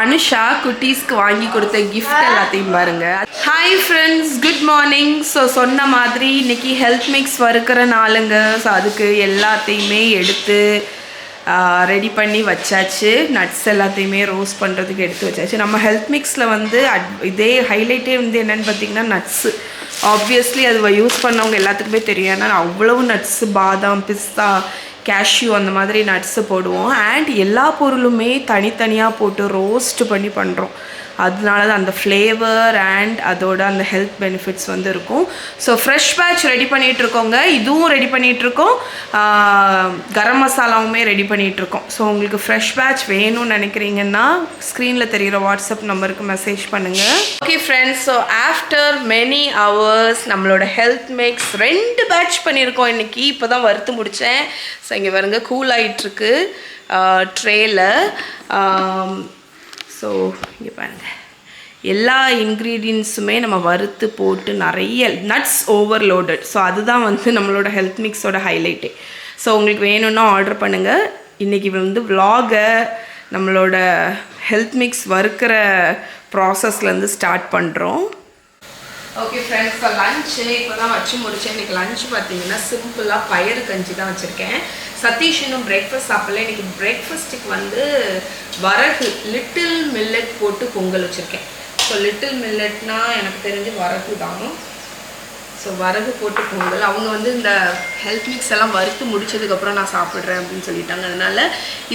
அனுஷா குட்டீஸ்க்கு வாங்கி கொடுத்த கிஃப்ட் எல்லாத்தையும் பாருங்க. Hi friends, good morning. So சொன்ன மாதிரி இன்னைக்கு ஹெல்த் மிக்ஸ் வறுக்கிற நாளுங்க. ஸோ அதுக்கு எல்லாத்தையுமே எடுத்து ரெடி பண்ணி வச்சாச்சு. நட்ஸ் எல்லாத்தையுமே ரோஸ்ட் பண்ணுறதுக்கு எடுத்து வச்சாச்சு. நம்ம ஹெல்த் மிக்ஸில் வந்து இதே ஹைலைட்டே வந்து என்னென்னு பார்த்தீங்கன்னா நட்ஸு. ஆப்வியஸ்லி அது யூஸ் பண்ணவங்க எல்லாத்துக்குமே தெரியும். ஏன்னா அவ்வளவு நட்ஸு, பாதாம், பிஸ்தா, கேஷ்யூ அந்த மாதிரி நட்ஸு போடுவோம். அண்ட் எல்லா பொருளுமே தனித்தனியாக போட்டு ரோஸ்ட் பண்ணி பண்ணுறோம். அதனால தான் அந்த ஃப்ளேவர் அண்ட் அதோட அந்த ஹெல்த் பெனிஃபிட்ஸ் வந்து இருக்கும். ஸோ ஃப்ரெஷ் பேட்ச் ரெடி பண்ணிகிட்ருக்கோங்க. இதுவும் ரெடி பண்ணிகிட்ருக்கோம், கரம் மசாலாவுமே ரெடி பண்ணிகிட்ருக்கோம். ஸோ உங்களுக்கு ஃப்ரெஷ் பேட்ச் வேணும்னு நினைக்கிறீங்கன்னா ஸ்க்ரீனில் தெரிகிற வாட்ஸ்அப் நம்பருக்கு மெசேஜ் பண்ணுங்கள். Okay friends, so after many hours நம்மளோட ஹெல்த் மிக்ஸ் 2 பேட்ச் பண்ணியிருக்கோம் இன்றைக்கி. இப்போ தான் வறுத்து முடித்தேன். ஸோ இங்கே பாருங்க கூல் ஆகிட்டுருக்கு ட்ரேயில். ஸோ இங்கே பாருங்கள், எல்லா இன்க்ரீடியன்ஸுமே நம்ம வறுத்து போட்டு நிறைய நட்ஸ் ஓவர்லோடட். ஸோ அதுதான் வந்து நம்மளோட ஹெல்த் மிக்ஸோட ஹைலைட்டே. ஸோ உங்களுக்கு வேணும்னா ஆர்டர் பண்ணுங்கள். இன்றைக்கி வந்து விலாகை நம்மளோட ஹெல்த் மிக்ஸ் வறுக்கிற ப்ராசஸ்லேருந்து ஸ்டார்ட் பண்ணுறோம். ஓகே ஃப்ரெண்ட்ஸ், இப்போ லஞ்சு இப்போ தான் வச்சு முடித்தேன். இன்றைக்கி லஞ்சு பார்த்தீங்கன்னா சிம்பிளாக பயிறு கஞ்சி தான் வச்சுருக்கேன். சதீஷ் இன்னும் பிரேக்ஃபாஸ்ட் சாப்பிடல. இன்றைக்கி பிரேக்ஃபாஸ்ட்டுக்கு வந்து வரகு லிட்டில் மில்லட் போட்டு பொங்கல் வச்சுருக்கேன். ஸோ லிட்டில் மில்லட்னா எனக்கு தெரிஞ்சு வரகு தான். ஸோ வரகு போட்டு பொங்கல். அவங்க வந்து இந்த ஹெல்த் மிக்ஸ் எல்லாம் வறுத்து முடித்ததுக்கப்புறம் நான் சாப்பிட்றேன் அப்படின்னு சொல்லிட்டாங்க. அதனால்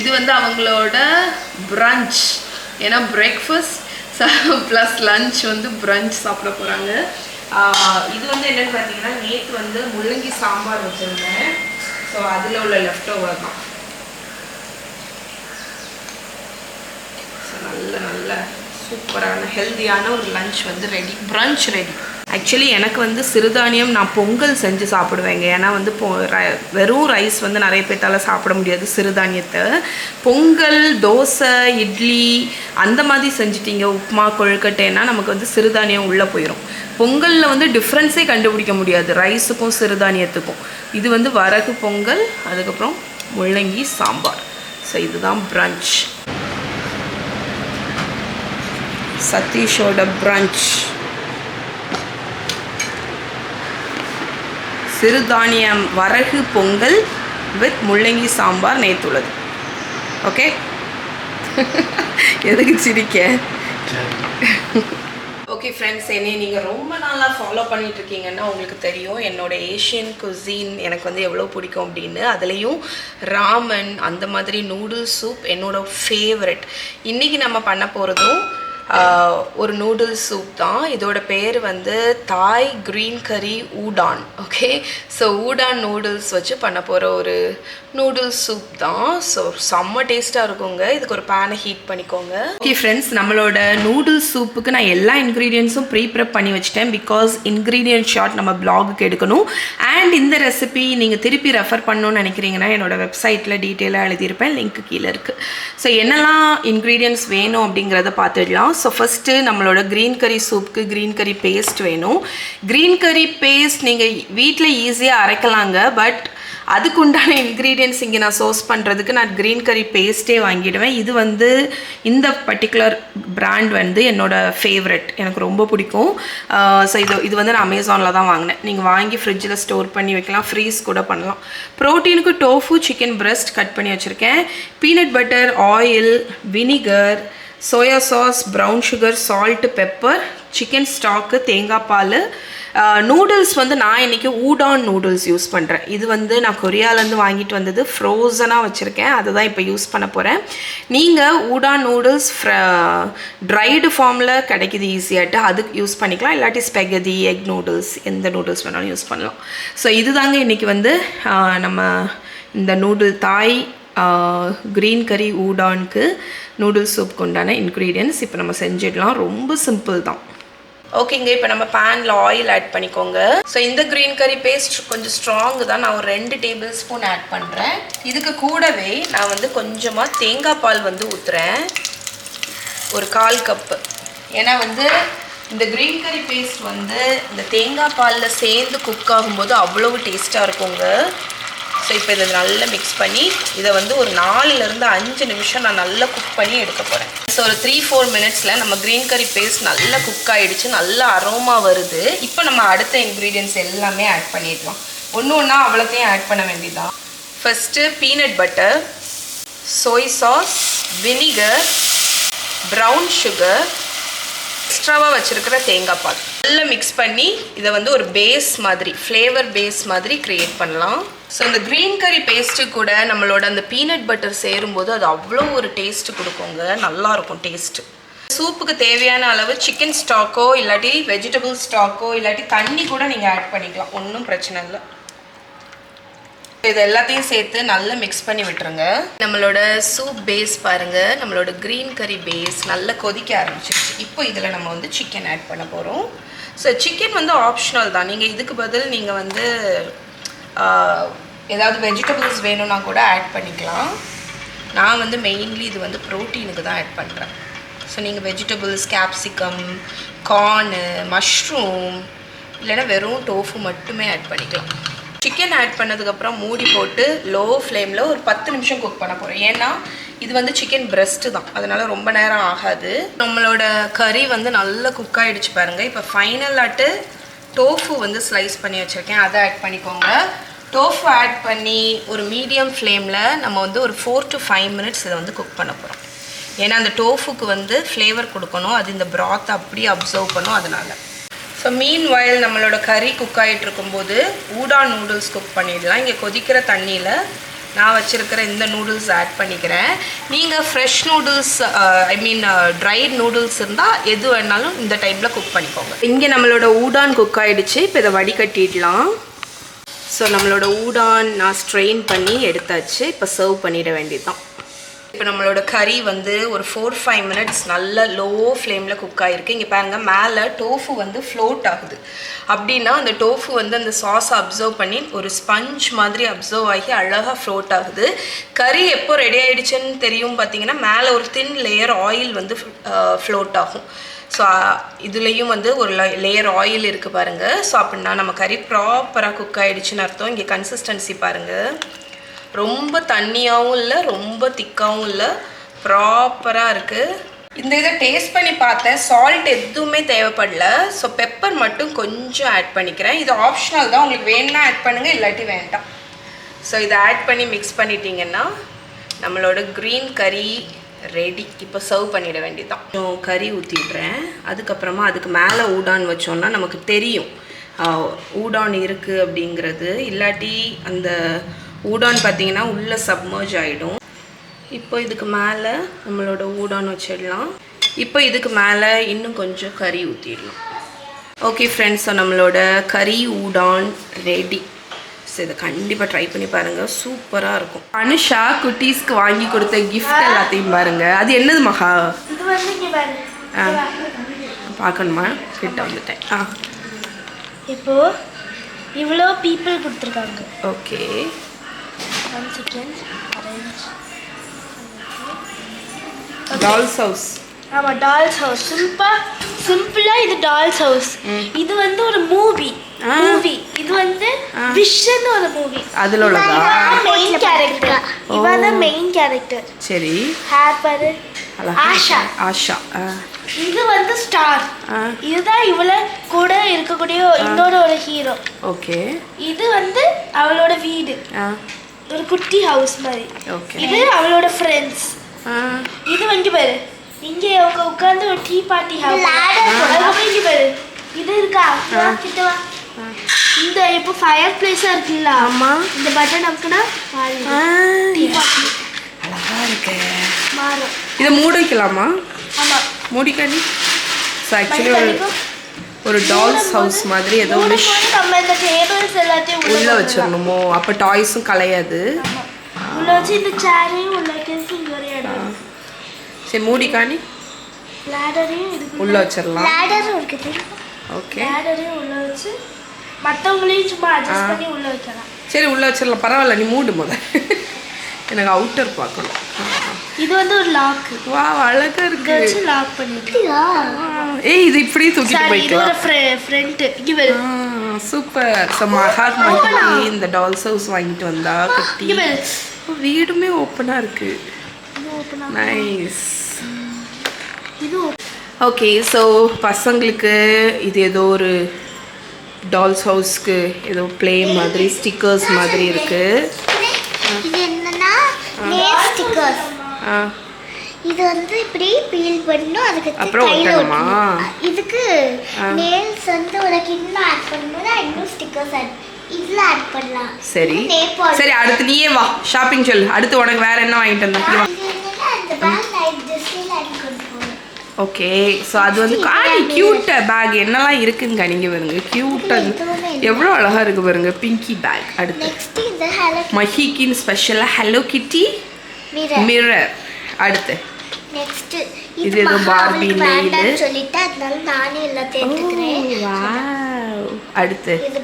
இது வந்து அவங்களோட ப்ரன்ச். ஏன்னா பிரேக்ஃபாஸ்ட் ப்ளஸ் லன்ச் வந்து ப்ரன்ச் சாப்பிட போகிறாங்க. இது வந்து என்னென்னு பார்த்தீங்கன்னா நேற்று வந்து முள்ளங்கி சாம்பார் வச்சுருந்தேன். ஸோ அதில் உள்ள லெஃப்ட் ஓவர் தான். ஸோ நல்ல சூப்பரான ஹெல்த்தியான ஒரு லன்ச் வந்து ரெடி, ப்ரன்ச் ரெடி. ஆக்சுவலி எனக்கு வந்து சிறுதானியம் நான் பொங்கல் செஞ்சு சாப்பிடுவேங்க. ஏன்னா வந்து வெறும் ரைஸ் வந்து நிறைய பேர்த்தால் சாப்பிட முடியாது. சிறுதானியத்தை பொங்கல், தோசை, இட்லி அந்த மாதிரி செஞ்சிட்டிங்க, உப்புமா, கொழுக்கட்டைன்னா நமக்கு வந்து சிறுதானியம் உள்ளே போயிடும். பொங்கலில் வந்து டிஃப்ரென்ஸே கண்டுபிடிக்க முடியாது ரைஸுக்கும் சிறுதானியத்துக்கும். இது வந்து வரகு பொங்கல், அதுக்கப்புறம் முள்ளங்கி சாம்பார். ஸோ இதுதான் ப்ரன்ச், சதீஷோட ப்ரன்ச். சிறுதானியம் வரகு பொங்கல் வித் முள்ளங்கி சாம்பார் நேற்றுள்ளது. ஓகே, எதுக்கு சிரிக்க? ஓகே ஃப்ரெண்ட்ஸ், என்னை நீங்கள் ரொம்ப நாளாக ஃபாலோ பண்ணிகிட்ருக்கீங்கன்னா உங்களுக்கு தெரியும் என்னோட ஏஷியன் குசீன் எனக்கு வந்து எவ்வளோ பிடிக்கும் அப்படின்னு. அதுலேயும் ராமன் அந்த மாதிரி நூடுல்ஸ் சூப் என்னோட ஃபேவரட். இன்றைக்கி நம்ம பண்ண போகிறதும் ஒரு நூடுல்ஸ் சூப் தான். இதோட பேர் வந்து Thai green curry udon. Okay, so udon noodles வச்சு பண்ண போகிற ஒரு நூடுல்ஸ் சூப் தான். ஸோ செம்ம டேஸ்ட்டாக இருக்குங்க. இதுக்கு ஒரு பேனை ஹீட் பண்ணிக்கோங்க. ஓகே ஃப்ரெண்ட்ஸ், நம்மளோட நூடுல்ஸ் சூப்புக்கு நான் எல்லா இன்க்ரீடியன்ஸும் ப்ரீப்ரெப் பண்ணி வச்சுட்டேன். பிகாஸ் இன்க்ரீடியன்ட் ஷார்ட் நம்ம பிளாகுக்கு எடுக்கணும். அண்ட் இந்த ரெசிபி நீங்கள் திருப்பி ரெஃபர் பண்ணணும்னு நினைக்கிறீங்கன்னா என்னோடய வெப்சைட்டில் டீட்டெயிலாக எழுதியிருப்பேன், லிங்க் கீழே இருக்குது. ஸோ என்னெல்லாம் இன்க்ரீடியன்ட்ஸ் வேணும் அப்படிங்கிறத பார்த்துடலாம். ஸோ ஃபஸ்ட்டு நம்மளோட க்ரீன் கரி சூப்புக்கு க்ரீன் கரி பேஸ்ட் வேணும். க்ரீன் கரி பேஸ்ட் நீங்கள் வீட்டில் ஈஸியாக அரைக்கலாங்க. பட் அதுக்கு உண்டான இன்க்ரீடியன்ட்ஸ் இங்கே நான் சோர்ஸ் பண்ணுறதுக்கு நான் க்ரீன் கரி பேஸ்ட்டே வாங்கிடுவேன். இது வந்து இந்த பர்டிகுலர் பிராண்ட் வந்து என்னோடய ஃபேவரட், எனக்கு ரொம்ப பிடிக்கும். ஸோ இது வந்து நான் அமேசானில் தான் வாங்கினேன். நீங்கள் வாங்கி ஃப்ரிட்ஜில் ஸ்டோர் பண்ணி வைக்கலாம், ஃப்ரீஸ் கூட பண்ணலாம். ப்ரோட்டீனுக்கு டோஃபு சிக்கன் பிரெஸ்ட் கட் பண்ணி வச்சுருக்கேன். Peanut butter, oil, vinegar, soya sauce, brown sugar, salt, pepper, chicken stock, தேங்காய் பால். நூடுல்ஸ் வந்து நான் இன்றைக்கி ஊடான் நூடுல்ஸ் யூஸ் பண்ணுறேன். இது வந்து நான் கொரியாவிலேருந்து வாங்கிட்டு வந்தது, ஃப்ரோசனாக வச்சுருக்கேன். அதை தான் இப்போ யூஸ் பண்ண போகிறேன். நீங்கள் ஊடான் நூடுல்ஸ் ட்ரைடு ஃபார்மில் கிடைக்கிது ஈஸியாகிட்டு, அதுக்கு யூஸ் பண்ணிக்கலாம். இல்லாட்டி ஸ்பெகதி, எக் நூடுல்ஸ், எந்த நூடுல்ஸ் வேணாலும் யூஸ் பண்ணலாம். ஸோ இதுதாங்க இன்றைக்கி வந்து நம்ம இந்த தாய் க்ரீன் கரி ஊடானுக்கு நூடுல்ஸ் சூப்புக்கு உண்டான இன்க்ரீடியன்ட்ஸ் இப்போ நம்ம செஞ்சிடலாம். ரொம்ப சிம்பிள் தான். ஓகேங்க, இப்போ நம்ம பேனில் ஆயில் ஆட் பண்ணிக்கோங்க. ஸோ இந்த க்ரீன் கரி பேஸ்ட் கொஞ்சம் ஸ்ட்ராங்கு தான். நான் ஒரு 2 டேபிள் ஸ்பூன் ஆட் பண்ணுறேன். இதுக்கு கூடவே நான் வந்து கொஞ்சமாக தேங்காய் பால் வந்து ஊற்றுறேன், ஒரு 1/4 கப்பு. ஏன்னா வந்து இந்த க்ரீன் கரி பேஸ்ட் வந்து இந்த தேங்காய் பாலில் சேர்ந்து குக் ஆகும்போது அவ்வளவு டேஸ்ட்டாக இருக்குங்க. ஸோ இப்போ இதை நல்லா மிக்ஸ் பண்ணி இதை வந்து ஒரு 4லேருந்து 5 நிமிஷம் நான் நல்லா குக் பண்ணி எடுக்க போகிறேன். ஸோ ஸோ ஒரு 3-4 மினிட்ஸில் நம்ம க்ரீன் கறி பேஸ்ட் நல்லா குக் ஆகிடுச்சு, நல்லா அரோமா வருது. இப்போ நம்ம அடுத்த இன்க்ரீடியன்ட்ஸ் எல்லாமே ஆட் பண்ணிடலாம். ஒன்று ஒன்றா அவ்வளோத்தையும் ஆட் பண்ண வேண்டியதான். ஃபஸ்ட்டு பீனட் பட்டர், சோய் சாஸ், வினிகர், ப்ரௌன் சுகர், எக்ஸ்ட்ராவாக வச்சுருக்கிற தேங்காய் பால் நல்லா மிக்ஸ் பண்ணி இதை வந்து ஒரு பேஸ் மாதிரி, ஃப்ளேவர் பேஸ் மாதிரி க்ரியேட் பண்ணலாம். ஸோ இந்த க்ரீன் கறி பேஸ்ட்டு கூட நம்மளோட அந்த பீனட் பட்டர் சேரும்போது அது அவ்வளோ ஒரு டேஸ்ட்டு கொடுக்குங்க, நல்லாயிருக்கும் டேஸ்ட்டு. சூப்புக்கு தேவையான அளவு சிக்கன் ஸ்டாக்கோ இல்லாட்டி வெஜிடபிள் ஸ்டாக்கோ இல்லாட்டி தண்ணி கூட நீங்கள் ஆட் பண்ணிக்கலாம், ஒன்றும் பிரச்சனை இல்லை. இது எல்லாத்தையும் சேர்த்து நல்லா மிக்ஸ் பண்ணி விட்டுருங்க. நம்மளோட சூப் பேஸ் பாருங்கள், நம்மளோட க்ரீன் கறி பேஸ் நல்லா கொதிக்க ஆரம்பிச்சிருச்சு. இப்போ இதில் நம்ம வந்து சிக்கன் ஆட் பண்ண போகிறோம். ஸோ சிக்கன் வந்து ஆப்ஷனல் தான், நீங்கள் இதுக்கு பதில் நீங்கள் வந்து ஏதாவது வெஜிடபிள்ஸ் வேணும்னா கூட ஆட் பண்ணிக்கலாம். நான் வந்து மெயின்லி இது வந்து ப்ரோட்டீனுக்கு தான் ஆட் பண்ணுறேன். ஸோ நீங்கள் வெஜிடபிள்ஸ், கேப்சிகம், கார்னு, மஷ்ரூம் இல்லைன்னா வெறும் டோஃபு மட்டுமே ஆட் பண்ணிக்கலாம். சிக்கன் ஆட் பண்ணதுக்கப்புறம் மூடி போட்டு லோ ஃப்ளேமில் ஒரு 10 நிமிஷம் குக் பண்ண போகிறோம். ஏன்னா இது வந்து சிக்கன் பிரெஸ்ட்டு தான், அதனால் ரொம்ப நேரம் ஆகாது. நம்மளோட கறி வந்து நல்லா குக் ஆகிடுச்சு பாருங்கள். இப்போ ஃபைனலாட்டு டோஃபு வந்து ஸ்லைஸ் பண்ணி வச்சுருக்கேன், அதை ஆட் பண்ணிக்கோங்க. டோஃபு ஆட் பண்ணி ஒரு மீடியம் ஃப்ளேமில் நம்ம வந்து ஒரு 4 to 5 மினிட்ஸ் இதை வந்து குக் பண்ண போகிறோம். ஏன்னா அந்த டோஃபுக்கு வந்து ஃப்ளேவர் கொடுக்கணும், அது இந்த ப்ராத் அப்படியே அப்சர்வ் பண்ணும், அதனால். ஸோ மீன் வயல் நம்மளோட கறி குக் ஆகிட்டு இருக்கும்போது ஊடான் நூடுல்ஸ் குக் பண்ணிடலாம். இங்கே கொதிக்கிற தண்ணியில் நான் வச்சுருக்கிற இந்த நூடுல்ஸ் ஆட் பண்ணிக்கிறேன். நீங்கள் ஃப்ரெஷ் நூடுல்ஸ் ட்ரைட் நூடுல்ஸ் இருந்தால் எது வேணாலும் இந்த டைமில் குக் பண்ணிக்கோங்க. இங்கே நம்மளோட ஊடான் குக் ஆகிடுச்சு. இப்போ இதை வடிகட்டிடலாம். ஸோ நம்மளோட ஊடான் நான் ஸ்ட்ரெயின் பண்ணி எடுத்தாச்சு. இப்போ சர்வ் பண்ணிட வேண்டியது தான். இப்போ நம்மளோட கறி வந்து ஒரு 4-5 மினிட்ஸ் நல்ல லோ ஃப்ளேமில் குக் ஆகிருக்கு. இங்கே பாருங்கள், மேலே டோஃபு வந்து ஃப்ளோட் ஆகுது. அப்படின்னா அந்த டோஃபு வந்து அந்த சாஸை அப்சர்வ் பண்ணி ஒரு ஸ்பஞ்ச் மாதிரி அப்சர்வ் ஆகி அழகாக ஃப்ளோட் ஆகுது. கறி எப்போ ரெடி ஆகிடுச்சுன்னு தெரியும் பார்த்தீங்கன்னா, மேலே ஒரு தின் லேயர் ஆயில் வந்து ஃப்ளோட் ஆகும். ஸோ இதுலேயும் வந்து ஒரு லேயர் ஆயில் இருக்குது பாருங்கள். ஸோ அப்படின்னா நம்ம கறி ப்ராப்பராக குக் ஆகிடுச்சுன்னு அர்த்தம். இங்கே கன்சிஸ்டன்சி பாருங்கள், ரொம்ப தண்ணியாகவும் இல்லை, ரொம்ப திக்காகவும் இல்லை, ப்ராப்பராக இருக்குது. இந்த இதை டேஸ்ட் பண்ணி பார்த்தேன், சால்ட் எதுவுமே தேவைப்படல. ஸோ பெப்பர் மட்டும் கொஞ்சம் ஆட் பண்ணிக்கிறேன். இது ஆப்ஷனல் தான், உங்களுக்கு வேணும்னா ஆட் பண்ணுங்கள், இல்லாட்டி வேண்டாம். ஸோ இதை ஆட் பண்ணி மிக்ஸ் பண்ணிட்டீங்கன்னா நம்மளோட க்ரீன் கறி ரெடி. இப்போ சர்வ் பண்ணிட வேண்டியதுதான். கறி ஊற்றிடுறேன். அதுக்கப்புறமா அதுக்கு மேலே ஊடான் வச்சோன்னா நமக்கு தெரியும் ஊடான் இருக்குது அப்படிங்கிறது. இல்லாட்டி அந்த ஊடான் பார்த்தீங்கன்னா உள்ளே சப்மர்ஜ் ஆகிடும். இப்போ இதுக்கு மேலே நம்மளோட ஊடான் வச்சிடலாம். இப்போ இதுக்கு மேலே இன்னும் கொஞ்சம் கறி ஊற்றிடலாம். ஓகே ஃப்ரெண்ட்ஸ், ஸோ நம்மளோட கறி ஊடான் ரெடி. ஸோ இதை கண்டிப்பாக ட்ரை பண்ணி பாருங்கள், சூப்பராக இருக்கும். அனுஷா குட்டீஸ்க்கு வாங்கி கொடுத்த கிஃப்ட் எல்லாத்தையும் பாருங்கள். அது என்னது மகா? பார்க்கணுமா? கிட்ட வந்துட்டேன். இப்போ இவ்வளோ பீப்புள் கொடுத்துருக்காங்க. Okay, dolls house. ஆமாம், டால்ஸ் ஹவுஸ். சிம்பிளாக இது டால்ஸ் ஹவுஸ். இது வந்து ஒரு மூவி. இது வந்து விஷன் ஒரு மூவி. அதில் உள்ளதா? Main character. இவன் தான் மெயின் கேரக்டர். சரி, ஹேர் பாரு, ஆஷா. ஆஷா. இது வந்து ஸ்டார். இதுதான் இவள கூட இருக்கக்கூடிய இன்னொரு ஒரு ஹீரோ. ஓகே, இது வந்து அவளோட வீடு, ஒரு குட்டி ஹவுஸ் மாதிரி. ஓகே, இது அவளோட ஃப்ரெண்ட்ஸ். இது வந்து பாரு, இங்கே அவங்க உட்கார்ந்து ஒரு டீ பார்ட்டி ஹவுஸ். இங்கே பாரு, இது இருக்கா கிட்ட வா. இந்த இப்போ ஃபயர் பிளேஸா இருக்குல்ல, ஆமா, இந்த பட்டன் நமக்குனா டீ பார்ட்டி அழகா இருக்கு. மாறும். இதை மூடி வைக்கலாமா? ஆமா, மூடிக்கணி. ஸோ ஆக்சுவலி ஒரு டால்ஸ் ஹவுஸ் மாதிரி ஏதோ ஒன்று நம்ம இந்த டேபிள்ஸ் எல்லாத்தையும் உள்ள வச்சிடணுமோ, அப்போ டாய்ஸும் கலையாது. உள்ள வச்சு இந்த சேரையும் உள்ள வச்சு இங்க ஒரு இடம். சரி, மூடிக்காணி. லேடரையும் இதுக்கு உள்ள வச்சிடலாம். லேடரும் இருக்குது. ஓகே, லேடரையும் உள்ள வச்சு மற்றவங்களையும் சும்மா அட்ஜஸ்ட் பண்ணி உள்ள வைக்கலாம். சரி, உள்ள வச்சிடலாம். பரவாயில்ல, நீ மூடு முத. எனக்கு அவுட்டர் பார்க்கணும். இது வந்து ஒரு லாக். வா, அழகா இருக்கு. வச்சு லாக் பண்ணிக்கலாம். ஏய், இது இப்படி தூக்கிட்டு போய்க்கலாம். இது ஒரு ஃப்ரண்ட். இங்க பாரு, சூப்பர். ஸோ மகாத்மாக்கு இந்த டால்ஸ் ஹவுஸ் வாங்கிட்டு வந்தா குட்டி. வீடுமே ஓப்பனா இருக்கு. நைஸ். ஓகே ஸோ பசங்களுக்கு இது ஏதோ ஒரு டால்ஸ் ஹவுஸ்க்கு ஏதோ ப்ளே மாதிரி ஸ்டிக்கர்ஸ் மாதிரி இருக்கு. இது என்னன்னா நெயில் ஸ்டிக்கர்ஸ். இது வந்து இப்படி பீல் பண்ணனும், அதுக்கு அப்புறம் ஒட்டணுமா? இதுக்கு நெயில்ஸ் வந்து உனக்கு இன்னும் ஆட் பண்ணனும்னா இன்னும் ஸ்டிக்கர்ஸ் இதுல ஆட் பண்ணலாம். சரி சரி, அடுத்து நீயே வா ஷாப்பிங் சொல்லு. அடுத்து உனக்கு வேற என்ன வாங்கிட்டு வந்தா? அந்த பேக் நைட் டிஸ்ப்ளேல ஆட் பண்ணுவோம். ஓகே ஸோ அது வந்து காணி கியூட் பேக் என்னெல்லாம் இருக்குங்க நீங்கள் பாருங்க. கியூட் எவ்வளோ அழகாக இருக்குது பாருங்க. பிங்கி பேக். அடுத்து நெக்ஸ்ட் இந்த ஹலோ மஹிக்கின் ஸ்பெஷலாக ஹலோ கிட்டி மிரர். அடுத்து நெக்ஸ்ட் இது ஏதோ பார்பி நெயில் சொல்லிட்டு அதனால நானே எல்லாம் தேர்ந்துக்கிறேன். வாவ். அடுத்து இது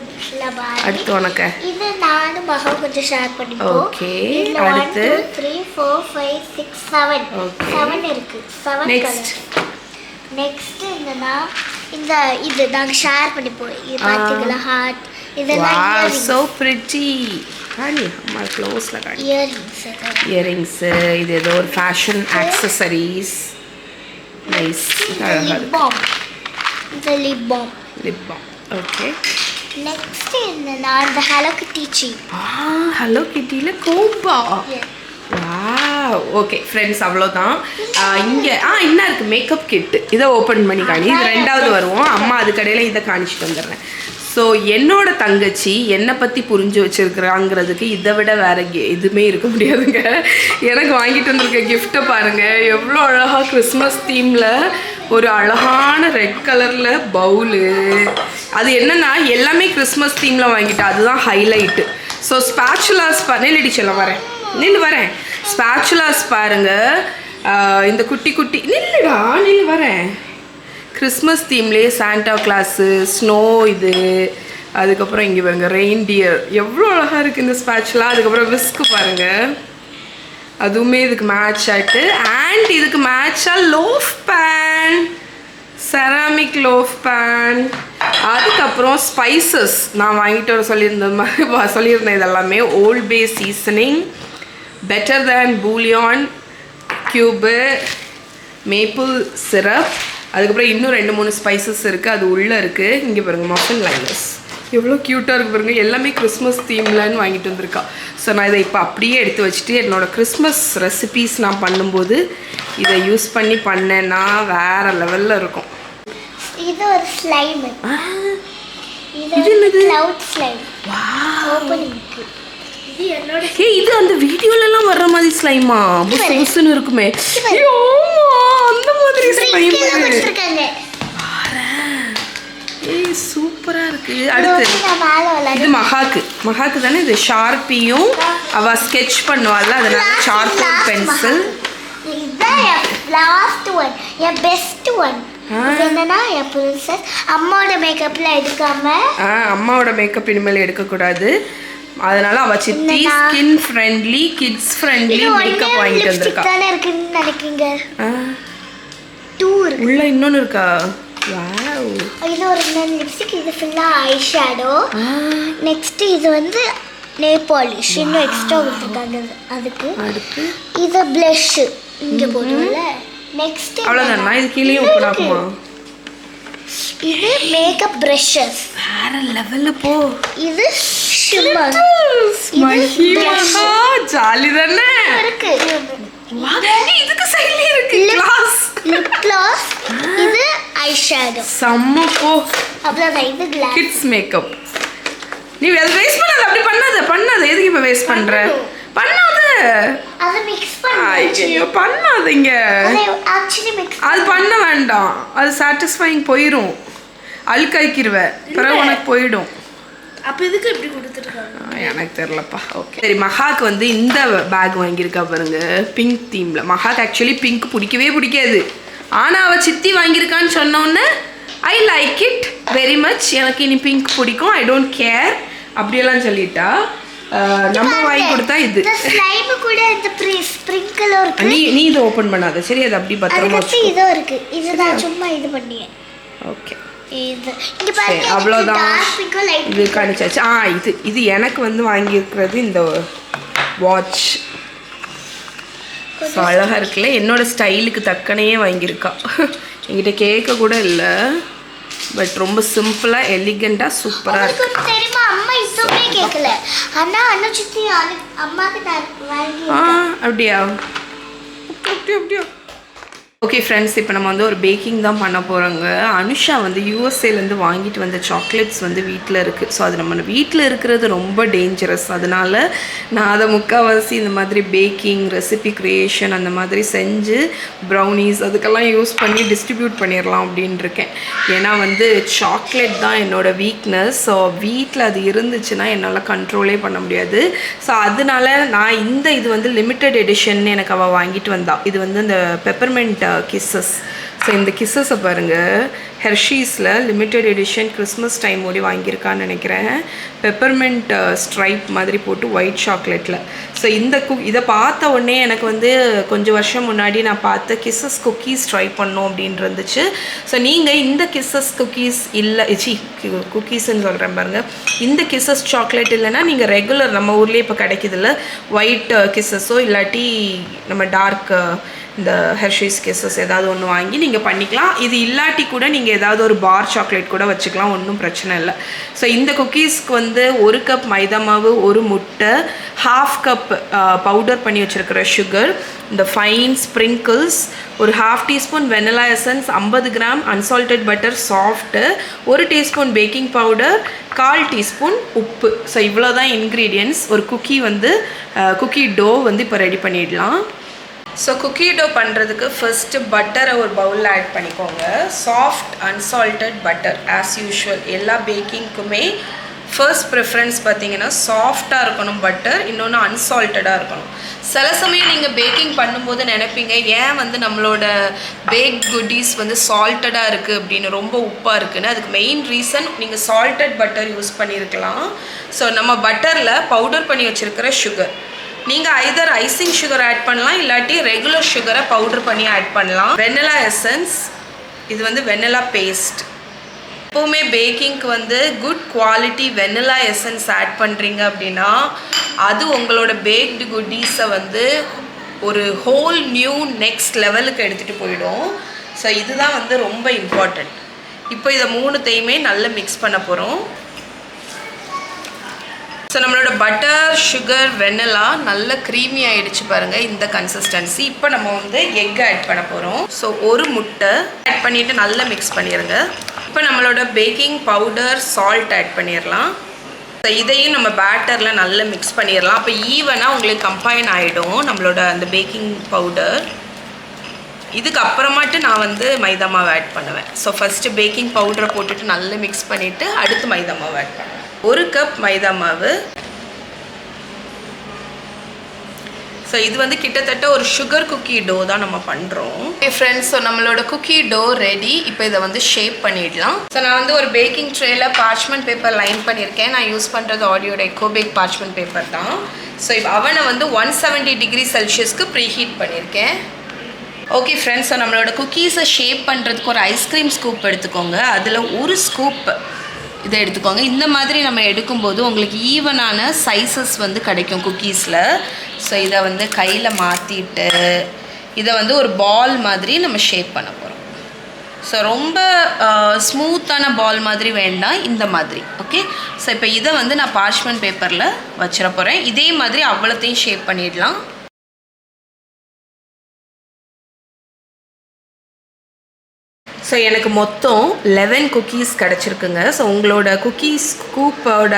பார்பி. அடுத்து உனக்கு இது நானும் மகா கொஞ்சம் ஷேர் பண்ணிப்போம். ஓகே. 1 அடுத்து 2 3 4 5 6 7 ஓகே 7 இருக்கு. 7 நெக்ஸ்ட் நெக்ஸ்ட் என்னன்னா இந்த இது நாங்க ஷேர் பண்ணிப்போம். இது பாத்தீங்களா ஹார்ட் இதெல்லாம் வாவ் சோ பிரிட்டி. காணி அம்மா க்ளோஸ்ல காணி இயரிங்ஸ். இது ஏதோ ஒரு fashion accessories. Nice. Lip balm. இந்த lip balm. Lip balm. Okay. Next என்னன்னா இந்த ஹலோ கிட்டி சீ. ஹலோ கிட்டில கோம்பா. வாவ். ஓகே ஃப்ரெண்ட்ஸ் அவ்வளோதான். இங்கே இன்னும் இருக்குது மேக்கப் கிட்டு. இதை ஓப்பன் பண்ணி காணி. இது ரெண்டாவது வருவோம். அம்மா அதுக்கடையில் இதை காணிச்சிட்டு வந்துடுறேன். ஸோ என்னோட தங்கச்சி என்னை பற்றி புரிஞ்சு வச்சுருக்குறாங்கிறதுக்கு இதை விட வேறு எதுவுமே இருக்க முடியாதுங்க. எனக்கு வாங்கிட்டு வந்திருக்க கிஃப்ட்டை பாருங்கள். எவ்வளோ அழகாக கிறிஸ்மஸ் தீமில் ஒரு அழகான ரெட் கலரில் பவுலு. அது என்னென்னா எல்லாமே கிறிஸ்மஸ் தீமில் வாங்கிட்டேன். அதுதான் ஹைலைட்டு. ஸோ ஸ்பேச்சுலாஸ் நில்லடி சொல்ல வரேன். ஸ்பேச்சுலாஸ் பாருங்கள். இந்த குட்டி குட்டி நில்லுடா நில்லு வரேன். கிறிஸ்மஸ் தீம்லேயே சாண்டா கிளாஸு ஸ்னோ இது. அதுக்கப்புறம் இங்கே பாருங்கள் ரெயின்டியர். எவ்வளோ அழகாக இருக்குது இந்த ஸ்பேச்சுலா. அதுக்கப்புறம் விஸ்க்கு பாருங்கள். அதுவுமே இதுக்கு மேட்ச் ஆகிட்டு. அண்ட் இதுக்கு மேட்சாக loaf pan, ceramic loaf pan. அதுக்கப்புறம் ஸ்பைசஸ் நான் வாங்கிட்டு வர சொல்லியிருந்தேன். இதெல்லாமே Old Bay seasoning, Better Than Bouillon cube, maple syrup. அதுக்கப்புறம் இன்னும் 2-3 ஸ்பைசஸ் இருக்குது. அது உள்ளே இருக்குது. இங்கே பாருங்கள் மஃபின் லைனர்ஸ் எவ்வளோ க்யூட்டாக இருக்குது பாருங்கள். எல்லாமே கிறிஸ்மஸ் தீம்லன்னு வாங்கிட்டு வந்திருக்கா. ஸோ நான் இதை இப்போ அப்படியே எடுத்து வச்சுட்டு என்னோடய கிறிஸ்மஸ் ரெசிபீஸ் நான் பண்ணும்போது இதை யூஸ் பண்ணி பண்ணேன்னா வேறு லெவலில் இருக்கும். இது ஒரு ஸ்லைம். இது என்னது? Cloud slime. ஓபனிங். இது அந்த வீடியோலலாம் வர்ற மாதிரி ஸ்லைமா? புசுன்னு இருக்குமே. அந்த மாதிரி ஸ்லைம் கொடுத்திருக்காங்க. ஏய் சூப்பரா இருக்கு. அடுத்து இது மகாக்கு தானே. இது ஷார்ப்பியும் அவ ஸ்கெட்ச் பண்ணுவாள்ல, அதனால ஷார்ப்னர் பென்சில். இதுதான் லாஸ்ட் ஒன், என் பெஸ்ட் ஒன். என்னன்னா என் பிரின்சஸ் அம்மாவோட மேக்கப்ல எடுக்காம அம்மாவோட மேக்கப் இனிமேல் எடுக்கக்கூடாது. அதனால அவ சித்தி skin friendly kids friendly makeup வாங்கிட்டு வந்திருக்கா. தானே இருக்குன்னு நினைக்கீங்க. 2 இருக்கு. உள்ள இன்னொன்னு இருக்கா? வாவ். இது ஒரு லிப்ஸ்டிக். இது ஃபுல்லா ஐ ஷேடோ. நெக்ஸ்ட் இது வந்து நெயில் பாலிஷ் இன்னும் எக்ஸ்ட்ரா கொடுத்துருக்காங்க அதுக்கு. அடுத்து இது blush இங்க போடுவோம்ல. நெக்ஸ்ட் அவ்வளவுதானா? இது கீழே ஓபன் ஆகுமா? இது மேக்கப் பிரஷஸ் வேற லெவல்ல போ. இது ஷிம்மர். மஹிமா ஜாலி தானே இருக்கு. இதுக்கு சைடுல இருக்கு கிளாஸ், லிப் கிளாஸ். இது ஐ ஷேடோ. சம்ம போ. அவ்வளவுதான். இது கிளாஸ் கிட்ஸ் மேக்கப். நீ வேஸ்ட் பண்ணாத. அப்படி பண்ணாத. எதுக்கு இப்ப வேஸ்ட் பண்ற? பண்ணாத. அத மிக்ஸ் பண்ணு. ஐயோ பண்ணாதீங்க. ஆக்சுவலி மிக்ஸ் அது பண்ண வேண்டாம். அது சாட்டிஸ்ஃபைங் போயிடும். அழுக்காய்க்கிருவ பிறகு உனக்கு போயிடும். அப்போ இதுக்கு எப்படி கொடுத்துருக்காங்க எனக்கு தெரியலப்பா. ஓகே சரி. மகாக்கு வந்து இந்த பேக் வாங்கியிருக்கா பாருங்க, பிங்க் தீம்ல. மகாக்கு ஆக்சுவலி பிங்க் பிடிக்காது. ஆனால் அவள் சித்தி வாங்கியிருக்கான்னு சொன்னோன்னே I like it very much. எனக்கு இனி பிங்க் பிடிக்கும், ஐ டோன்ட் கேர் அப்படியெல்லாம் சொல்லிட்டா. நம்ம வாங்கி கொடுத்தா இது ஸ்லைம் கூட இந்த ஸ்ப்ரிங்கிளும் இருக்கு. நீ இதை ஓபன் பண்ணாத சரி. அது அப்படி பத்திரமா வச்சு. இதுவும் இருக்கு. இதுதான் சும்மா இது பண்ணியே. ஓகே இது இங்க பாருங்க. அவ்வளோதான். இது காணிச்சாச்சு. இது எனக்கு வந்து வாங்கியிருக்கிறது இந்த வாட்ச். ஸோ அழகாக இருக்குல்ல. என்னோட ஸ்டைலுக்கு தக்கனையே வாங்கியிருக்கா. என்கிட்ட கேட்க கூட இல்லை, பட் ரொம்ப சிம்பிளாக எலிகண்டாக சூப்பராக இருக்கு. தெரியுமா, அம்மா இதுவுமே கேட்கல, ஆனால் அனுச்சித்தி அம்மாவுக்கு நான் வாங்கி. அப்படியா? அப்படியா? ஓகே ஃப்ரெண்ட்ஸ், இப்போ நம்ம வந்து ஒரு பேக்கிங் தான் பண்ண போகிறோங்க. அனுஷா வந்து யூஎஸ்ஏலேருந்து வாங்கிட்டு வந்த சாக்லேட்ஸ் வந்து வீட்டில் இருக்குது. ஸோ அது நம்ம வீட்டில் இருக்கிறது ரொம்ப டேஞ்சரஸ். அதனால் நான் அதை முக்கால்வாசி இந்த மாதிரி பேக்கிங், ரெசிபி க்ரியேஷன் அந்த மாதிரி செஞ்சு ப்ரௌனிஸ் அதுக்கெல்லாம் யூஸ் பண்ணி டிஸ்ட்ரிபியூட் பண்ணிடலாம் அப்படின்னு இருக்கேன். ஏன்னா வந்து சாக்லேட் தான் என்னோடய வீக்னஸ். ஸோ வீட்டில் அது இருந்துச்சுன்னா என்னால் கண்ட்ரோலே பண்ண முடியாது. ஸோ அதனால நான் இது வந்து லிமிட்டட் எடிஷன் எனக்கு அவள் வாங்கிட்டு வந்தா. இது வந்து இந்த பெப்பர்மெண்ட் கிஸ்ஸஸ். ஸோ இந்த கிஸ்ஸஸை பாருங்கள், ஹெர்ஷீஸில் லிமிட்டட் எடிஷன் கிறிஸ்மஸ் டைம் ஓடி வாங்கியிருக்கான்னு நினைக்கிறேன். பெப்பர்மெண்ட் ஸ்ட்ரைப் மாதிரி போட்டு ஒயிட் சாக்லேட்டில். ஸோ இதை பார்த்த உடனே எனக்கு வந்து கொஞ்சம் வருஷம் முன்னாடி நான் பார்த்த கிஸ்ஸஸ் குக்கீஸ் ட்ரை பண்ணோம் அப்படின்னு இருந்துச்சு. ஸோ நீங்கள் இந்த கிஸ்ஸஸ் குக்கீஸ் இல்லை, குக்கீஸ்ன்னு சொல்கிறேன் பாருங்கள், இந்த கிஸ்ஸஸ் சாக்லேட் இல்லைன்னா நீங்கள் ரெகுலர் நம்ம ஊர்லேயே இப்போ கிடைக்கிதில்ல ஒயிட் கிஸ்ஸஸோ இல்லாட்டி நம்ம டார்க் இந்த ஹெர்ஷீஸ் கிஸ்ஸஸ் ஏதாவது ஒன்று வாங்கி நீங்கள் பண்ணிக்கலாம். இது இல்லாட்டி கூட நீங்கள் ஏதாவது ஒரு பார் சாக்லேட் கூட வச்சுக்கலாம், ஒன்றும் பிரச்சனை இல்லை. ஸோ இந்த குக்கீஸ்க்கு வந்து 1 கப் மைதா மாவு, 1 முட்டை, 1/2 கப் பவுடர் பண்ணி வச்சுருக்கிற சுகர், இந்த ஃபைன் ஸ்ப்ரிங்கிள்ஸ், ஒரு 1/2 teaspoon vanilla essence, 50 gram unsalted butter soft, 1 teaspoon baking powder, 1/4 teaspoon உப்பு. ஸோ இவ்வளோ தான் இன்க்ரீடியன்ட்ஸ். ஒரு குக்கி டோ வந்து இப்போ ரெடி பண்ணிடலாம். ஸோ குக்கி டோ பண்ணுறதுக்கு ஃபஸ்ட்டு பட்டரை ஒரு பவுலில் ஆட் பண்ணிக்கோங்க. Soft unsalted butter as usual. எல்லா பேக்கிங்க்குமே ஃபர்ஸ்ட் ப்ரிஃபரன்ஸ் பார்த்தீங்கன்னா சாஃப்டாக இருக்கணும் பட்டர், இன்னொன்று அன்சால்ட்டடாக இருக்கணும். சில சமயம் நீங்கள் பேக்கிங் பண்ணும்போது நினைப்பீங்க, ஏன் வந்து நம்மளோட பேக் குட்டீஸ் வந்து சால்ட்டடாக இருக்குது அப்படின்னு, ரொம்ப உப்பாக இருக்குதுன்னு. அதுக்கு மெயின் ரீசன் நீங்கள் சால்ட்டட் பட்டர் யூஸ் பண்ணியிருக்கலாம். ஸோ நம்ம பட்டரில் பவுடர் பண்ணி வச்சுருக்கிற சுகர், நீங்கள் ஐதர் ஐசிங் சுகர் ஆட் பண்ணலாம், இல்லாட்டி ரெகுலர் சுகரை பவுடர் பண்ணி ஆட் பண்ணலாம். வெனிலா எசன்ஸ், இது வந்து வெனிலா பேஸ்ட். எப்போவுமே பேக்கிங்க்கு வந்து good quality vanilla essence add பண்ணுறீங்க அப்படின்னா அது உங்களோட பேக்டு குட்டீஸை வந்து ஒரு ஹோல் நியூ நெக்ஸ்ட் லெவலுக்கு எடுத்துகிட்டு போயிடும். ஸோ இதுதான் வந்து ரொம்ப இம்பார்ட்டண்ட். இப்போ இதை 3த்தையுமே நல்லா மிக்ஸ் பண்ண போகிறோம். ஸோ நம்மளோட பட்டர், சுகர், வெனிலா நல்ல க்ரீமி ஆகிடுச்சு பாருங்கள், இந்த கன்சிஸ்டன்சி. இப்போ நம்ம வந்து எக் ஆட் பண்ண போகிறோம். ஸோ 1 முட்டை ஆட் பண்ணிவிட்டு நல்லா மிக்ஸ் பண்ணிடுங்க. இப்போ நம்மளோட பேக்கிங் பவுடர், சால்ட் ஆட் பண்ணிடலாம். ஸோ இதையும் நம்ம பேட்டரில் நல்லா மிக்ஸ் பண்ணிடலாம். அப்போ ஈவனாக உங்களுக்கு கம்பைன் ஆகிடும் நம்மளோட அந்த பேக்கிங் பவுடர். இதுக்கு அப்புறமாட்டு நான் வந்து மைதா மாவு ஆட் பண்ணுவேன். ஸோ ஃபஸ்ட்டு பேக்கிங் பவுடரை போட்டுட்டு நல்லா மிக்ஸ் பண்ணிவிட்டு அடுத்து மைதா மாவு ஆட் பண்ணுவேன். 1 கப் மைதா மாவு. ஸோ இது வந்து கிட்டத்தட்ட ஒரு சுகர் குக்கி டோ தான் நம்ம பண்ணுறோம். ஓகே ஃப்ரெண்ட்ஸ், ஸோ நம்மளோட குக்கி டோ ரெடி. இப்போ இதை வந்து ஷேப் பண்ணிடலாம். ஸோ நான் வந்து ஒரு பேக்கிங் ட்ரேயில் பார்ச்மெண்ட் பேப்பர் லைன் பண்ணியிருக்கேன். நான் யூஸ் பண்ணுறது ஆடியோட எக்கோபேக் பார்ச்மெண்ட் பேப்பர் தான். ஸோ இப்போ அவனை வந்து 170 டிகிரி செல்சியஸ்க்கு ப்ரீஹீட் பண்ணியிருக்கேன். ஓகே ஃப்ரெண்ட்ஸ், ஸோ நம்மளோட குக்கீஸை ஷேப் பண்ணுறதுக்கு ஒரு ஐஸ்கிரீம் ஸ்கூப் எடுத்துக்கோங்க. அதில் 1 ஸ்கூப் இதை எடுத்துக்கோங்க. இந்த மாதிரி நம்ம எடுக்கும்போது உங்களுக்கு ஈவனான சைஸஸ் வந்து கிடைக்கும் குக்கீஸில். ஸோ இதை வந்து கையில் மாற்றிட்டு இதை வந்து ஒரு பால் மாதிரி நம்ம ஷேப் பண்ண போகிறோம். ஸோ ரொம்ப ஸ்மூத்தான பால் மாதிரி வேண்டாம், இந்த மாதிரி. ஓகே, ஸோ இப்போ இதை வந்து நான் பார்ச்மெண்ட் பேப்பரில் வச்சிட போகிறேன். இதே மாதிரி அவ்வளோத்தையும் ஷேப் பண்ணிடலாம். ஸோ எனக்கு மொத்தம் 11 குக்கீஸ் கிடச்சிருக்குங்க. ஸோ உங்களோட குக்கீஸ் ஸ்கூப்போட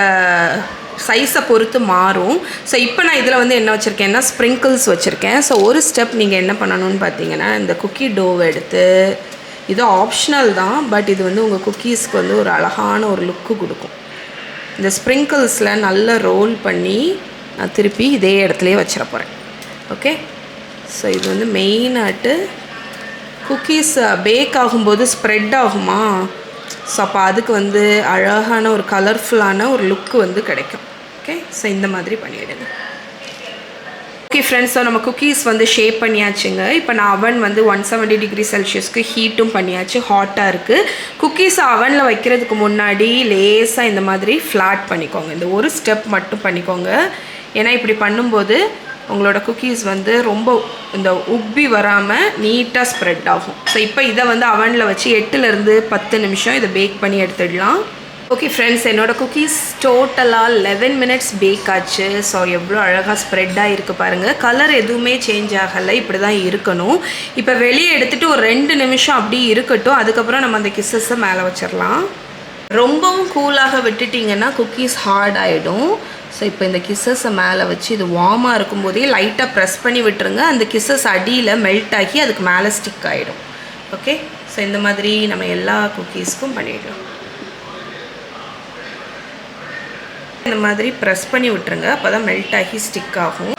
சைஸை பொறுத்து மாறும். ஸோ இப்போ நான் இதில் வந்து என்ன வச்சுருக்கேன்னா ஸ்ப்ரிங்கிள்ஸ் வச்சுருக்கேன். ஸோ ஒரு ஸ்டெப் நீங்கள் என்ன பண்ணணும்னு பார்த்தீங்கன்னா, இந்த குக்கி டோவை எடுத்து, இது ஆப்ஷனல் தான், பட் இது வந்து உங்கள் குக்கீஸ்க்கு வந்து ஒரு அழகான ஒரு லுக்கு கொடுக்கும். இந்த ஸ்ப்ரிங்கிள்ஸில் நல்லா ரோல் பண்ணி நான் திருப்பி இதே இடத்துலையே வச்சிட போகிறேன். ஓகே, ஸோ இது வந்து மெயினாட்டு குக்கீஸ் பேக் ஆகும்போது ஸ்ப்ரெட் ஆகுமா, ஸோ அப்போ அதுக்கு வந்து அழகான ஒரு கலர்ஃபுல்லான ஒரு லுக்கு வந்து கிடைக்கும். ஓகே, ஸோ இந்த மாதிரி பண்ணிவிடுங்க. ஓகே ஃப்ரெண்ட்ஸ், ஸோ நம்ம குக்கீஸ் வந்து ஷேப் பண்ணியாச்சுங்க. இப்போ நான் அவன் வந்து 170 டிகிரி செல்சியஸ்க்கு ஹீட்டும் பண்ணியாச்சு, ஹாட்டாக இருக்குது. குக்கீஸ் அவனில் வைக்கிறதுக்கு முன்னாடி லேசாக இந்த மாதிரி ஃப்ளாட் பண்ணிக்கோங்க. இந்த ஒரு ஸ்டெப் மட்டும் பண்ணிக்கோங்க. ஏன்னா இப்படி பண்ணும்போது உங்களோட குக்கீஸ் வந்து ரொம்ப இந்த உப்பி வராமல் நீட்டாக ஸ்ப்ரெட் ஆகும். ஸோ இப்போ இதை வந்து அவனில் வச்சு 8லேருந்து 10 நிமிஷம் இதை பேக் பண்ணி எடுத்துடலாம். ஓகே ஃப்ரெண்ட்ஸ், என்னோடய குக்கீஸ் டோட்டலாக 11 மினிட்ஸ் பேக் ஆச்சு. ஸோ எவ்வளோ அழகாக ஸ்ப்ரெட்டாக இருக்குது பாருங்கள். கலர் எதுவுமே சேஞ்ச் ஆகலை, இப்படி தான் இருக்கணும். இப்போ வெளியே எடுத்துகிட்டு ஒரு 2 நிமிஷம் அப்படி இருக்கட்டும். அதுக்கப்புறம் நம்ம அந்த கிஸ்ஸஸை மேலே வச்சிடலாம். ரொம்பவும் கூலாக விட்டுட்டிங்கன்னா குக்கீஸ் ஹார்ட் ஆகிடும். ஸோ இப்போ இந்த கிஸ்ஸஸை மேலே வச்சு இது வார்மாக இருக்கும்போதே லைட்டாக ப்ரெஸ் பண்ணி விட்டுருங்க. அந்த கிஸ்ஸஸ் அடியில் மெல்ட் ஆகி அதுக்கு மேலே ஸ்டிக் ஆகிடும். ஓகே, ஸோ இந்த மாதிரி நம்ம எல்லா குக்கீஸ்க்கும் பண்ணிடலாம். இந்த மாதிரி ப்ரெஸ் பண்ணி விட்டுருங்க, அப்போ தான் மெல்ட் ஆகி ஸ்டிக் ஆகும்.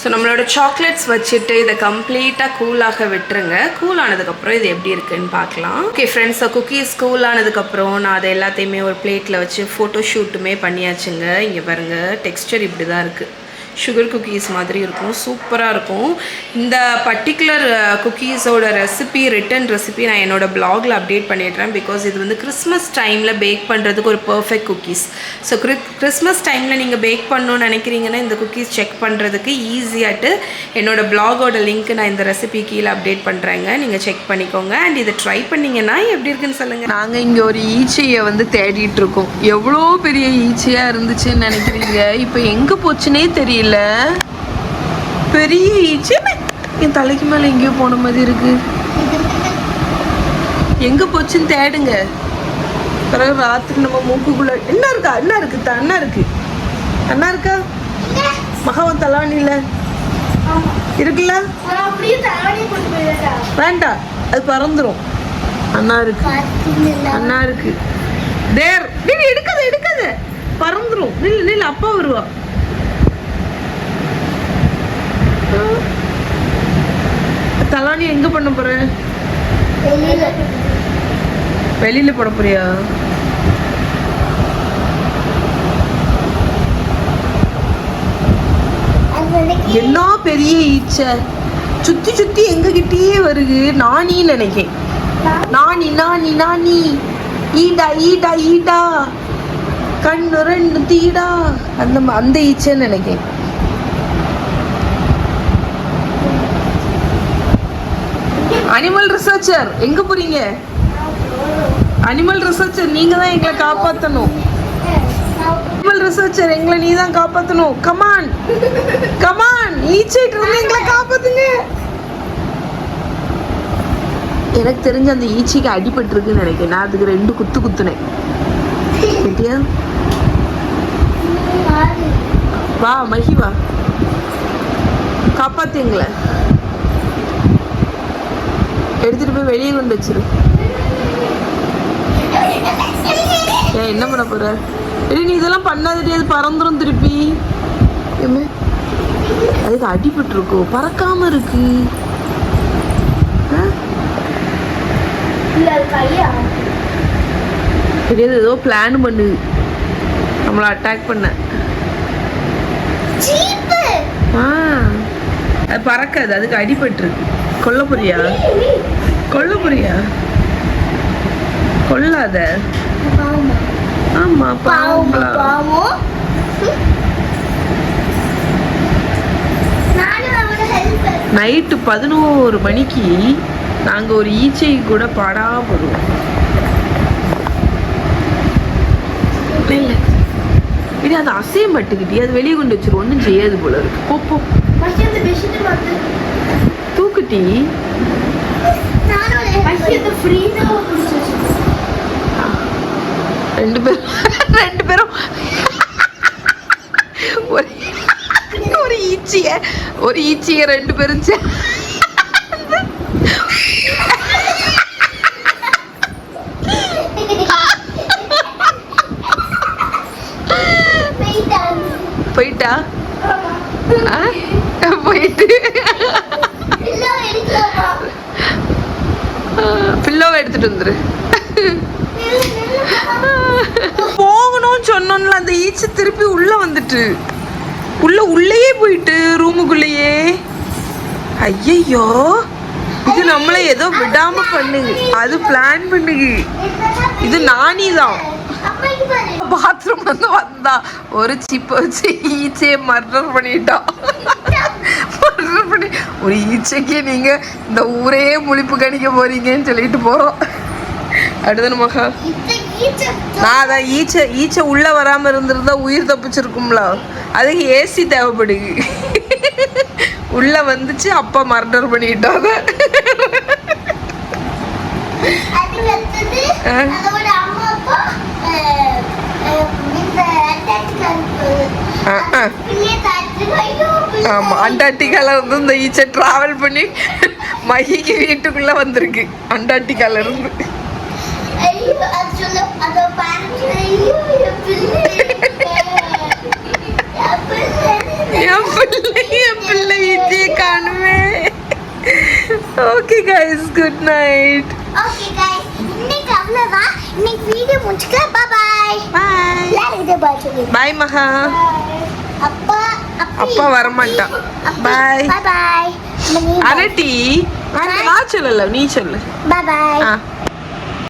ஸோ நம்மளோட சாக்லேட்ஸ் வச்சுட்டு இதை கம்ப்ளீட்டாக கூலாக விட்டுருங்க. கூல் ஆனதுக்கப்புறம் இது எப்படி இருக்குன்னு பார்க்கலாம். ஓகே ஃப்ரெண்ட்ஸ், குக்கீஸ் கூல் ஆனதுக்கப்புறம் நான் அதை எல்லாத்தையுமே ஒரு பிளேட்டில் வச்சு ஃபோட்டோ ஷூட்டுமே பண்ணியாச்சுங்க. இங்கே பாருங்கள், டெக்ஸ்டர் இப்படி தான் இருக்குது. சுகர் குக்கீஸ் மாதிரி இருக்கும், சூப்பராக இருக்கும். இந்த பர்டிகுலர் குக்கீஸோட ரெசிபி, ரிட்டன் ரெசிபி நான் என்னோடய பிளாகில் அப்டேட் பண்ணிடுறேன். பிகாஸ் இது வந்து கிறிஸ்மஸ் டைமில் பேக் பண்ணுறதுக்கு ஒரு பர்ஃபெக்ட் குக்கீஸ். ஸோ கிறிஸ்மஸ் டைமில் நீங்கள் பேக் பண்ணணும்னு நினைக்கிறீங்கன்னா இந்த குக்கீஸ் செக் பண்ணுறதுக்கு ஈஸியாகிட்டு என்னோடய பிளாகோட லிங்க் நான் இந்த ரெசிபி கீழே அப்டேட் பண்ணுறேங்க. நீங்கள் செக் பண்ணிக்கோங்க. அண்ட் இதை ட்ரை பண்ணிங்கன்னா எப்படி இருக்குன்னு சொல்லுங்கள். நாங்கள் இங்கே ஒரு ஈச்சையை வந்து தேடிட்டு இருக்கோம். எவ்வளோ பெரிய ஈச்சையாக இருந்துச்சுன்னு நினைக்கிறீங்க? இப்போ எங்கே போச்சுன்னே தெரியல. பெரிய ஈச்சை என் தலைக்கு மேல எங்கேயோ போன மாதிரி இருக்கு. எங்க போச்சுன்னு தேடுங்க. பிறகு ராத்திரி நம்ம மூக்குக்குள்ள என்ன இருக்கா, என்ன இருக்கு, அண்ணா இருக்கு, அண்ணா இருக்கா, மகாவன் தலானில இருக்குல்ல, வேண்டாம் அது பறந்துரும். அண்ணா இருக்கு, அண்ணா இருக்கு. தேர் எடுக்காத எடுக்காத, பறந்துரும். நில்லு, அப்பா வருவா. தலானி எங்க பண்ண போற? வெளியில போட போறியா? என்ன பெரிய ஈச்சை, சுத்தி சுத்தி எங்க கிட்டயே வருது. நானி நினைக்கேன். நானி நானி நானி, ஈடா ஈடா ஈடா, கண்ணு 2 தீடா, அந்த ஈச்சைன்னு நினைக்கேன். அனிமல் ரிசர்ச்சர் எங்க போறீங்க? அனிமல் ரிசர்ச்சர் நீங்க தான் எங்களை காப்பாற்றணும். அனிமல் ரிசர்ச்சர் எங்களை நீ தான் காப்பாற்றணும். கமான் கமான், ஈச்சைட்டு இருந்து எங்களை காப்பாத்துங்க. எனக்கு தெரிஞ்ச அந்த ஈச்சைக்கு அடிபட்டு இருக்குன்னு நினைக்கிறேன். நான் அதுக்கு 2 குத்து குத்துனேன். கேட்டியா? வா மஹி வா, காப்பாத்துங்கள. எடுத்துட்டு போய் வெளியே கொண்டு வச்சிரு. ஏன் என்ன பண்ண போற? நீ இதெல்லாம் பண்ணாதடி, அது பறந்துரும் திருப்பி. அதுக்கு அடிபட்டு இருக்கும், பறக்காம இருக்கு. தெரியாது, ஏதோ பிளான் பண்ணு நம்மளை அட்டாக் பண்ண. அது பறக்காது, அதுக்கு அடிபட்டு இருக்கு. கொல்ல போறியா? கொல்ல போறியா? கொல்லாத. ஆமா பாவங்களா? நைட்டு 11 மணிக்கு நாங்க ஒரு ஈச்சை கூட பாடா போடுவோம். இது அது அசைய மாட்டுக்கிட்டே, அது வெளியே கொண்டு வச்சிரு. ஒன்றும் செய்யாது போல இருக்கு. போ தூக்குட்டி. 2 பேரும் ஒரு ஈச்சிய 2 பேரும் போயிட்டா? போயிட்டு பில்லோவை எடுத்துட்டு வந்துரு. போகணும்னு சொன்னோம்ல, அந்த ஈச்சு திருப்பி உள்ள வந்துட்டு உள்ளேயே போயிட்டு ரூமுக்குள்ளேயே. ஐயோ இது நம்மள ஏதோ விடாம பண்ணுது, அது பிளான் பண்ணுது. இது நானி தான். பாத்ரூம் வந்து வந்தா ஒரு சிப்ப வச்சு ஈச்சையை மர்டர் பண்ணிட்டான். மர்டர் பண்ணி ஒரு ஈச்சைக்கு நீங்க இந்த ஊரே முழிப்பு கணிக்க போறீங்கன்னு சொல்லிட்டு போறோம். அடுத்த மகா நான் அதான் ஈச்சை உள்ள வராம இருந்திருந்தா உயிர் தப்பிச்சிருக்கும்ல. அதுக்கு ஏசி தேவைப்படுது. உள்ள வந்துச்சு, அப்பா மர்டர் பண்ணிட்டாங்க. ஆமா, அண்டார்டிகால வந்து இந்த ஈச்சை டிராவல் பண்ணி மகிக்கு வீட்டுக்குள்ள வந்திருக்கு அண்டார்டிகால இருந்து. என் பிள்ளை ஈச்சையை காணுமே. Okay guys, good night. Okay guys, இன்னைக்கு அவ்வளவுதான். இன்னைக்கு வீடியோ முடிச்சுக்கலாம். பாய் பாய். பாய் மகா. அப்பா வரமாட்டான். பாய் பாய். அனட்டி நான் சொல்லல, நீ சொல்லு. பாய் பாய்.